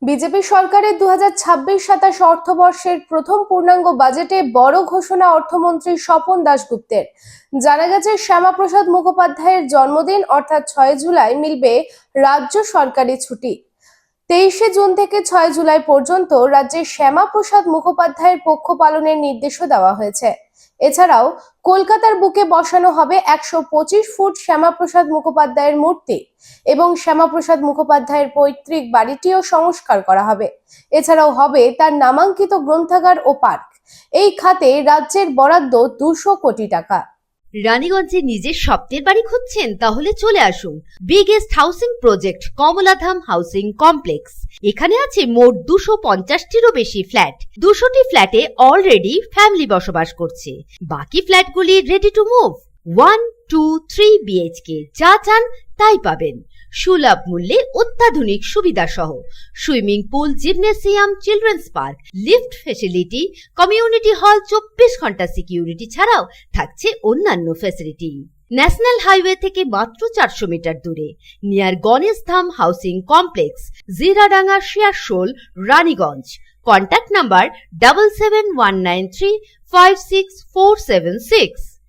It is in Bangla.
বিজেপি সরকারের 2026-27 অর্থবর্ষের প্রথম পূর্ণাঙ্গ বাজেটে বড় ঘোষণা অর্থমন্ত্রী স্বপন দাশগুপ্তের। জানা গেছে, শ্যামাপ্রসাদ মুখোপাধ্যায়ের জন্মদিন অর্থাৎ 6 জুলাই মিলবে রাজ্য সরকারি ছুটি। 23 জুন থেকে 6 জুলাই পর্যন্ত রাজ্যে শ্যামাপ্রসাদ মুখোপাধ্যায়ের পক্ষ পালনের নির্দেশও দেওয়া হয়েছে। এছাড়াও কলকাতার বুকে বসানো হবে 125 ফুট শ্যামাপ্রসাদ মুখোপাধ্যায়ের মূর্তি এবং শ্যামাপ্রসাদ মুখোপাধ্যায়ের পৈতৃক বাড়িটিও সংস্কার করা হবে। এছাড়াও হবে তার নামাঙ্কিত গ্রন্থাগার ও পার্ক। এই খাতে রাজ্যের বরাদ্দ 200 কোটি টাকা। রানীগঞ্জে নিজের স্বপ্নের বাড়ি খুঁজছেন? তাহলে চলে আসুন biggest housing project Kamaladham housing complex. এখানে আছে মোট 250টিরও বেশি ফ্ল্যাট। 200টি ফ্ল্যাটে অলরেডি ফ্যামিলি বসবাস করছে, বাকি ফ্ল্যাটগুলি রেডি টু মুভ। 1, 2, 3 বিএইচকে যা চান তাই পাবেন, সুলভ মূল্যে অত্যাধুনিক সুবিধা সহ। Swimming pool, gymnasium, children's park, lift facility, community hall, 24 ঘন্টা সিকিউরিটি ছাড়াও থাকছে অন্যান্য ফ্যাসিলিটি। ন্যাশনাল হাইওয়ে থেকে মাত্র 400 মিটার দূরে, near Ganesh Dham housing complex, Jiradanga, Searsole, Raniganj. Contact number 7719356476।